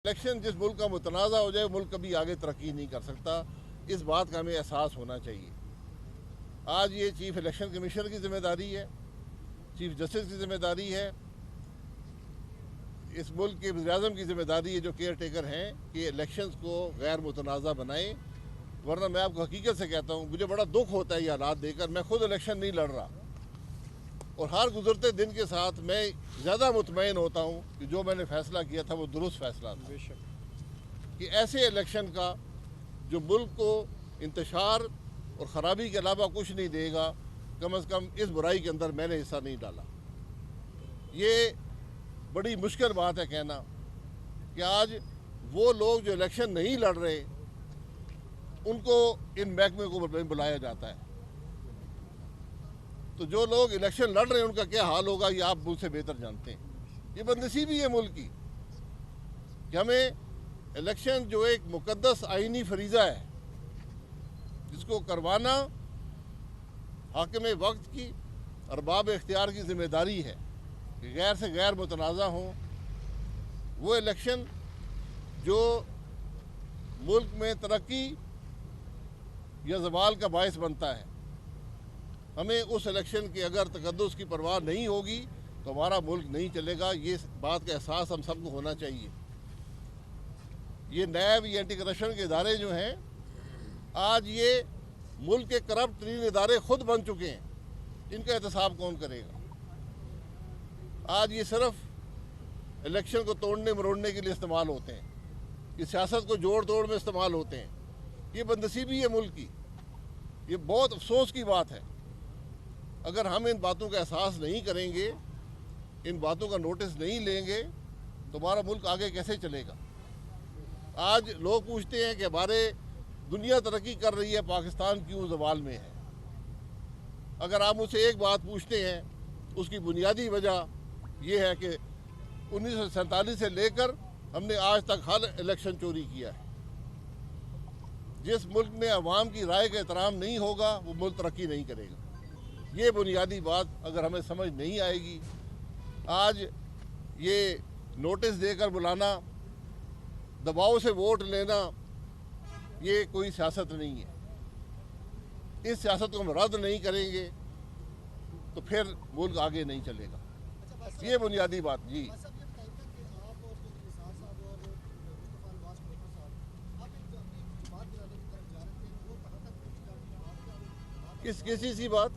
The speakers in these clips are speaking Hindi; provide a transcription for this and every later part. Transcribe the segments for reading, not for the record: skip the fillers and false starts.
इलेक्शन जिस मुल्क का मुतनाज़ा हो जाए मुल्क कभी आगे तरक्की नहीं कर सकता। इस बात का हमें एहसास होना चाहिए। आज ये चीफ इलेक्शन कमीशनर की जिम्मेदारी है, चीफ जस्टिस की जिम्मेदारी है, इस मुल्क के वज़ीर-ए-आज़म की जिम्मेदारी है जो केयर टेकर हैं कि इलेक्शंस को गैर मुतनाज़ा बनाएं। वरना मैं आपको हकीकत से कहता हूँ, मुझे बड़ा दुख होता है ये हालात देखकर। मैं खुद इलेक्शन नहीं लड़ रहा और हर गुजरते दिन के साथ मैं ज़्यादा मुतमईन होता हूँ कि जो मैंने फ़ैसला किया था वो दुरुस्त फ़ैसला था। कि ऐसे इलेक्शन का जो मुल्क को इंतशार और ख़राबी के अलावा कुछ नहीं देगा, कम से कम इस बुराई के अंदर मैंने हिस्सा नहीं डाला। ये बड़ी मुश्किल बात है कहना कि आज वो लोग जो इलेक्शन नहीं लड़ रहे उनको इन महकमे को बुलाया जाता है, तो जो लोग इलेक्शन लड़ रहे हैं उनका क्या हाल होगा ये आप मुझसे बेहतर जानते हैं। ये बदनसीबी है मुल्क की कि हमें इलेक्शन जो एक मुकद्दस आईनी फरीज़ा है जिसको करवाना हाकिम वक्त की अरबाब इख्तियार की जिम्मेदारी है कि गैर से गैर मुतनाज़ा हों, वो इलेक्शन जो मुल्क में तरक्की या ज़वाल का बायस बनता है। हमें उस इलेक्शन की अगर तकद्दुस की परवाह नहीं होगी तो हमारा मुल्क नहीं चलेगा। ये बात का एहसास हम सबको होना चाहिए। ये नैब या एंटी करप्शन के इदारे जो हैं आज ये मुल्क के करप्ट तरीन इदारे खुद बन चुके हैं, इनका एहतसाब कौन करेगा? आज ये सिर्फ इलेक्शन को तोड़ने मरोड़ने के लिए इस्तेमाल होते हैं, ये सियासत को जोड़ तोड़ में इस्तेमाल होते हैं। ये बदनसीबी है मुल्क की, ये बहुत अफसोस की बात है। अगर हम इन बातों का एहसास नहीं करेंगे, इन बातों का नोटिस नहीं लेंगे तो हमारा मुल्क आगे कैसे चलेगा? आज लोग पूछते हैं कि हमारे दुनिया तरक्की कर रही है, पाकिस्तान क्यों ज़वाल में है? अगर आप मुझसे एक बात पूछते हैं, उसकी बुनियादी वजह यह है कि 1947 से लेकर हमने आज तक हर इलेक्शन चोरी किया है। जिस मुल्क में अवाम की राय का एहतराम नहीं होगा वो मुल्क तरक्की नहीं करेगा। ये बुनियादी बात अगर हमें समझ नहीं आएगी, आज ये नोटिस देकर बुलाना, दबाव से वोट लेना, ये कोई सियासत नहीं है। इस सियासत को हम रद्द नहीं करेंगे तो फिर मुल्क आगे नहीं चलेगा। ये बुनियादी बात जी। किस चीज़ की बात?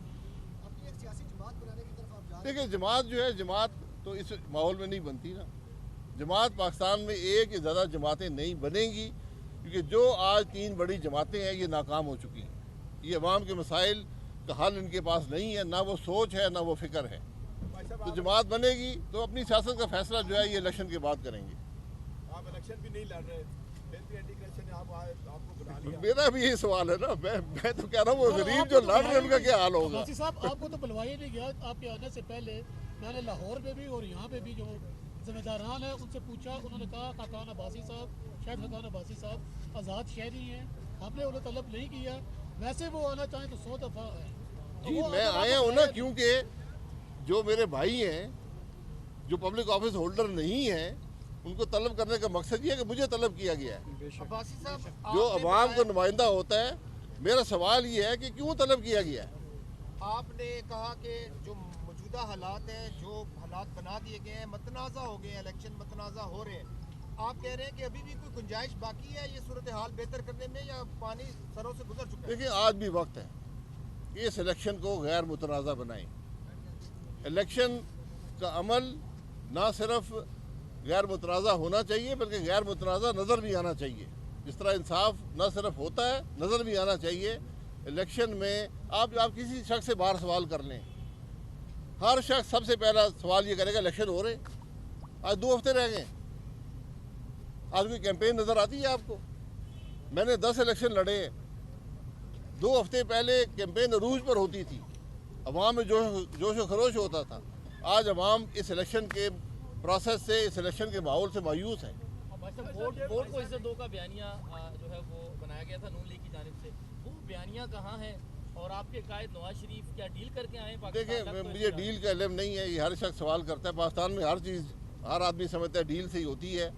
देखिए, जमात जो है, जमात तो इस माहौल में नहीं बनती ना। जमात पाकिस्तान में एक या ज़्यादा जमातें नहीं बनेंगी क्योंकि जो आज 3 बड़ी जमातें हैं ये नाकाम हो चुकी हैं। ये अवाम के मसाइल का हल इनके पास नहीं है, ना वो सोच है ना वो फिक्र है। तो जमात बनेगी तो अपनी सियासत का फैसला जो है ये इलेक्शन के बाद करेंगे। आप इलेक्शन भी नहीं लड़ रहे, फिर भी एंटी करप्शन ने आपको बुला लिया। मेरा भी ये सवाल है ना, मैं तो कह रहा हूँ वो गरीब जो लड़ रहे हैं उनका क्या हाल होगा? साहब, आपको तो बुलवाया नहीं गया। आपके आने से पहले मैंने लाहौर में भी और यहाँ पे भी जो जिम्मेदारान है उनसे पूछा, उन्होंने कहा खाकान अब्बासी साहब, शायद खाकान अब्बासी साहब आज़ाद शहरी हैं, हमने उन्हें तलब नहीं किया। वैसे वो आना चाहें तो 100 दफ़ा है जी। मैं आया हूँ ना क्योंकि जो मेरे भाई हैं जो पब्लिक ऑफिस होल्डर नहीं हैं उनको तलब करने का मकसद ये है कि मुझे तलब किया गया है। अब्बासी साहब, जो अवाम का नुमाइंदा होता है, मेरा सवाल ये है कि क्यों तलब किया गया है? आपने कहा कि जो मौजूदा हालात हैं, जो हालात बना दिए गए हैं, मतनाज़ा हो गए हैं, इलेक्शन मतनाज़ा हो रहे हैं, आप कह रहे हैं कि अभी भी कोई गुंजाइश बाकी है ये सूरत हाल बेहतर करने में, या पानी सरों से गुजर चुका है? देखिए, आज भी वक्त है कि इस इलेक्शन को गैर मुतनाज़ा बनाएं। इलेक्शन का अमल ना सिर्फ गैर मुतनाज़ा होना चाहिए बल्कि गैर मुतनाज़ा नज़र भी आना चाहिए। जिस तरह इंसाफ न सिर्फ होता है, नज़र भी आना चाहिए। इलेक्शन में आप किसी शख्स से बाहर सवाल कर लें, हर शख्स सबसे पहला सवाल ये करेगा इलेक्शन हो रहे, आज 2 हफ्ते रह गए, आज कोई कैंपेन नज़र आती है आपको? मैंने 10 इलेक्शन लड़े, 2 हफ्ते पहले कैंपेन अरूज पर होती थी, अवाम में जोश व खरोश होता था। आज अवाम इस इलेक्शन के प्रोसेस से, इस इलेक्शन के माहौल से मायूस है। वोट को इज्जत दो का बयानिया जो है वो बनाया गया था नून लीग की जानिब से, वो बयानिया कहाँ है? और आपके कायद नवाज शरीफ क्या डील करके आए? देखिए, मुझे डील का इल्म नहीं है, ये हर शख्स सवाल करता है। पाकिस्तान में हर चीज़ हर आदमी समझता है डील से ही होती है,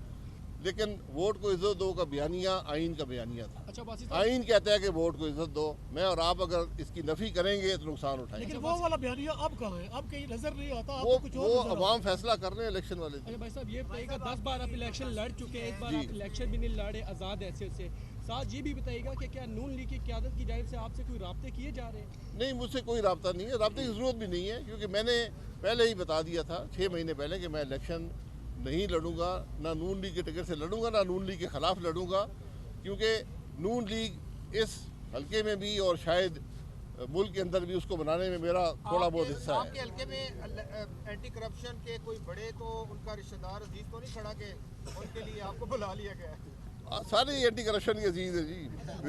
लेकिन वोट को इज्जत दो का बयानिया आइन का बयानिया था। अच्छा बासी साहब, आइन कहता है कि वोट को इज्जत दो। मैं और आप अगर इसकी नफी करेंगे तो नुकसान उठाएंगे। लेकिन वो वाला बयानिया अब कहाँ है? अब कहीं नजर नहीं आता, वो आपको कुछ और वो नजर आता है। अवाम फैसला कर रहे हैं इलेक्शन वाले दिन। अच्छा भाई साहब, ये बताइएगा 10 बार आप इलेक्शन लड़ चुके हैं, इस बार जी। आप इलेक्शन भी नहीं लड़े आज़ाद हैसियत से। साथ ये भी बताइएगा कि क्या नून लीग की क़यादत की जानिब से आपसे कोई राब्ते किए जा रहे हैं? नहीं, मुझसे कोई रब्ता नहीं है, रब्ते की ज़रूरत भी नहीं है, क्योंकि मैंने पहले ही बता दिया था 6 महीने पहले कि मैं इलेक्शन नहीं लड़ूंगा, ना नून लीग के टिकट से लड़ूंगा, ना नून लीग के ख़िलाफ़ लड़ूंगा, क्योंकि नून लीग इस हल्के में भी और शायद मुल्क के अंदर भी उसको बनाने में मेरा थोड़ा बहुत हिस्सा आपके है। हल्के में एंटी करप्शन के कोई बड़े तो उनका रिश्तेदार अजीज तो नहीं खड़ा के उनके लिए आपको बुला लिया गया है? सारे एंटी करप्शन के अजीज है जी।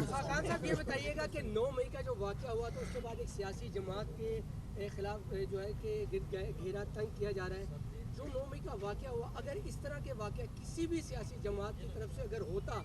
खान साहब ये बताइएगा कि 9 मई का जो वाक़या हुआ तो उसके बाद एक सियासी जमात के खिलाफ जो है कि घेरा तंग किया जा रहा है। जो 9 मई का वाक़या हुआ, अगर इस तरह के वाक़या किसी भी सियासी जमात की तरफ से अगर होता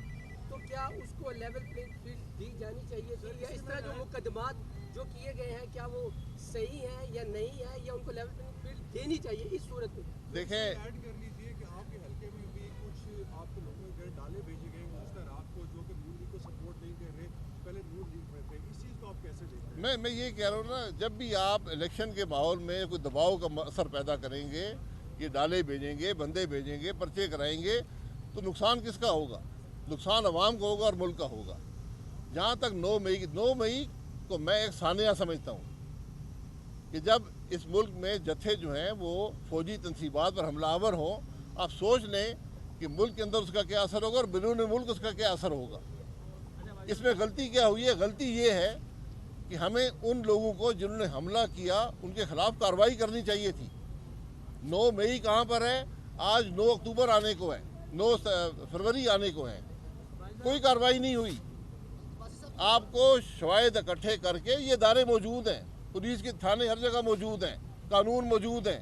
तो क्या उसको लेवल प्लेइंग फील्ड दी जानी चाहिए थी, या इस तरह जो मुकदमात जो किए गए हैं क्या वो सही है या नहीं है, या उनको लेवल प्लेइंग फील्ड देनी चाहिए इस सूरत में? देखें, ऐड कर लीजिए कि आपके हल्के में भी कुछ आपके लोगों के डाले भेजे गए गुज़श्ता रात को जो कि नून लीग को सपोर्ट नहीं कर रहे, पहले नून लीग में थे। इस चीज़ को आप कैसे देखते हैं? मैं ये कह रहा हूँ ना, जब भी आप इलेक्शन के माहौल में कोई दबाव का असर पैदा करेंगे, ये डाले भेजेंगे, बंदे भेजेंगे, पर्चे कराएंगे, तो नुकसान किसका होगा? नुकसान अवाम को होगा और मुल्क का होगा। जहाँ तक 9 मई को मैं एक सानिया समझता हूँ कि जब इस मुल्क में जत्थे जो हैं वो फौजी तनसीबात पर हमलावर हों, आप सोच लें कि मुल्क के अंदर उसका क्या असर होगा और बैरून मुल्क उसका क्या असर होगा। इसमें गलती क्या हुई है? गलती ये है कि हमें उन लोगों को जिन्होंने हमला किया उनके खिलाफ कार्रवाई करनी चाहिए थी। 9 मई कहाँ पर है? आज 9 अक्टूबर आने को है, 9 फरवरी आने को है, कोई कार्रवाई नहीं हुई। आपको शवाहिद इकट्ठे करके, ये दायरे मौजूद हैं, पुलिस के थाने हर जगह मौजूद हैं, कानून मौजूद हैं,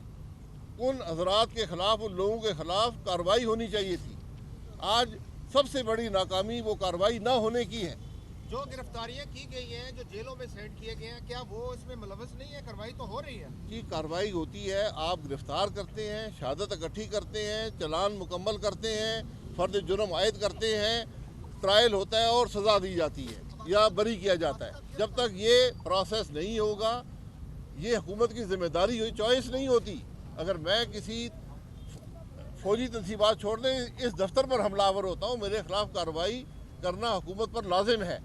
उन हजरात के खिलाफ, उन लोगों के खिलाफ कार्रवाई होनी चाहिए थी। आज सबसे बड़ी नाकामी वो कार्रवाई ना होने की है। जो गिरफ्तारियां की गई हैं, जो जेलों में सेंड किए गए हैं, क्या वो इसमें मुलव्वस नहीं है? कार्रवाई तो हो रही है की कार्रवाई होती है, आप गिरफ्तार करते हैं, शहादत इकट्ठी करते हैं, चलान मुकम्मल करते हैं, फर्द जुर्म आयद करते हैं, ट्रायल होता है और सज़ा दी जाती है या बरी किया जाता है। जब तक ये प्रोसेस नहीं होगा, ये हुकूमत की जिम्मेदारी हुई, चॉइस नहीं होती। अगर मैं किसी फौजी तनसीबात छोड़ दें, इस दफ्तर पर हमलावर होता हूँ, मेरे खिलाफ कार्रवाई करना हुकूमत पर लाजिम है।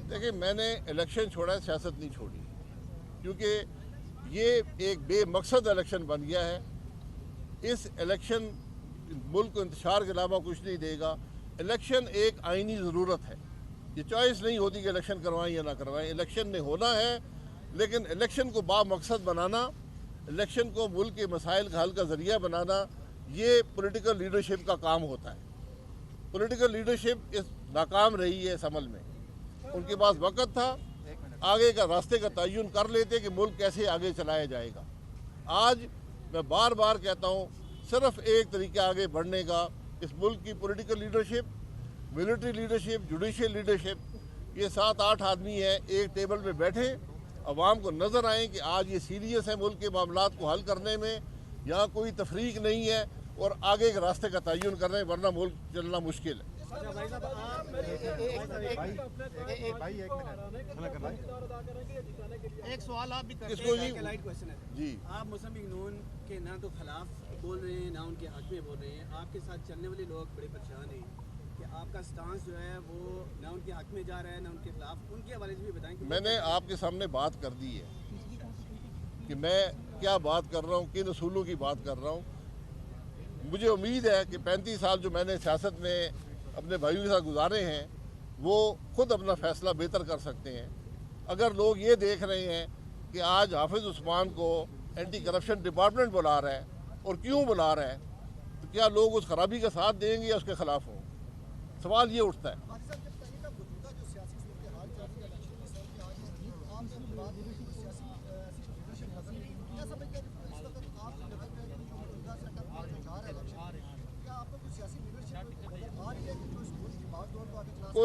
देखिए, मैंने इलेक्शन छोड़ा है, सियासत नहीं छोड़ी, क्योंकि ये एक बेमकसद इलेक्शन बन गया है। इस इलेक्शन मुल्क को इंतशार के अलावा कुछ नहीं देगा। इलेक्शन एक आइनी ज़रूरत है, ये चॉइस नहीं होती कि इलेक्शन करवाएं या ना करवाएं। इलेक्शन ने होना है, लेकिन इलेक्शन को बामकसद बनाना, इलेक्शन को मुल्क के मसाइल का हल का ज़रिया बनाना, ये पॉलिटिकल लीडरशिप का काम होता है। पॉलिटिकल लीडरशिप इस नाकाम रही है इस अमल में। उनके पास वक़्त था, आगे का रास्ते का तयन कर लेते कि मुल्क कैसे आगे चलाया जाएगा। आज मैं बार बार कहता हूँ, सिर्फ एक तरीका आगे बढ़ने का, इस मुल्क की political leadership, military leadership, judicial leadership, ये 7-8 आदमी हैं, एक टेबल पे बैठे, अवाम को नज़र आए कि आज ये सीरियस है मुल्क के मामलात को हल करने में, यहाँ कोई तफरीक नहीं है, और आगे के रास्ते का तयन कर रहे हैं, वरना मुल्क चलना मुश्किल है। एक सवाल आप भी करते किसको जी? हैं, लाइट क्वेश्चन है जी, आप मुस्लिम लीग नून के ना तो खिलाफ बोल रहे हैं, ना उनके हक में बोल रहे हैं। आपके साथ चलने वाले लोग बड़े परेशान हैं कि आपका स्टांस जो है वो ना उनके हक में जा रहा है, ना उनके खिलाफ। उनके हवाले से भी बताएं कि मैंने आपके सामने बात कर दी है कि मैं क्या बात कर रहा हूँ, किन असूलों की बात कर रहा हूँ। मुझे उम्मीद है कि 35 साल जो मैंने सियासत में अपने भाइयों के साथ गुजारे हैं, वो खुद अपना फ़ैसला बेहतर कर सकते हैं। अगर लोग ये देख रहे हैं कि आज हाफिज़ उस्मान को एंटी करप्शन डिपार्टमेंट बुला रहा है, और क्यों बुला रहा है, तो क्या लोग उस खराबी का साथ देंगे या उसके ख़िलाफ़ हों? सवाल ये उठता है।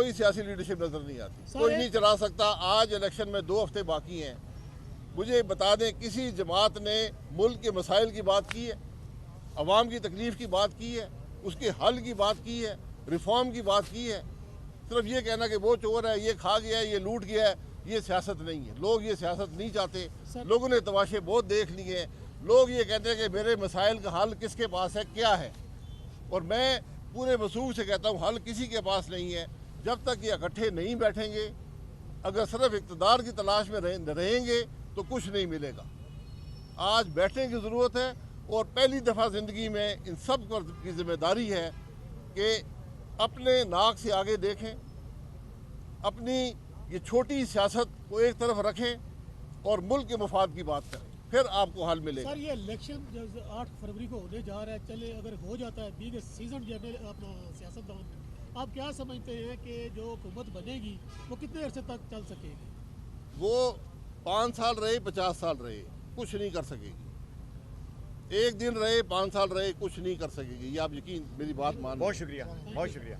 कोई सियासी लीडरशिप नजर नहीं आती, सर, कोई नहीं चला सकता। आज इलेक्शन में 2 हफ्ते बाकी हैं, मुझे बता दें किसी जमात ने मुल्क के मसाइल की बात की है, अवाम की तकलीफ की बात की है, उसके हल की बात की है, रिफॉर्म की बात की है? सिर्फ ये कहना कि वो चोर है, ये खा गया है, ये लूट गया है, ये सियासत नहीं है। लोग ये सियासत नहीं चाहते। लोगों ने तमाशे बहुत देख लिए हैं। लोग ये कहते हैं कि मेरे मसाइल का हल किसके पास है, क्या है। और मैं पूरे वसूख से कहता हूँ हल किसी के पास नहीं है। जब तक ये इकट्ठे नहीं बैठेंगे, अगर सिर्फ इक़्तिदार की तलाश में रहेंगे तो कुछ नहीं मिलेगा। आज बैठने की ज़रूरत है और पहली दफ़ा ज़िंदगी में इन सब की जिम्मेदारी है कि अपने नाक से आगे देखें, अपनी ये छोटी सियासत को एक तरफ रखें और मुल्क के मफाद की बात करें, फिर आपको हल मिलेगा। सर ये इलेक्शन जो 8 फरवरी को होने जा रहा है, चले अगर हो जाता है बीइंग सीजन जो है अपना सियासतदान, आप क्या समझते हैं कि जो हुकूमत बनेगी वो कितने अरसे तक चल सकेगी? वो 5 साल रहे, 50 साल रहे, कुछ नहीं कर सकेगी। एक दिन रहे, 5 साल रहे, कुछ नहीं कर सकेगी। ये आप यकीन मेरी बात मान। बहुत शुक्रिया, बहुत शुक्रिया।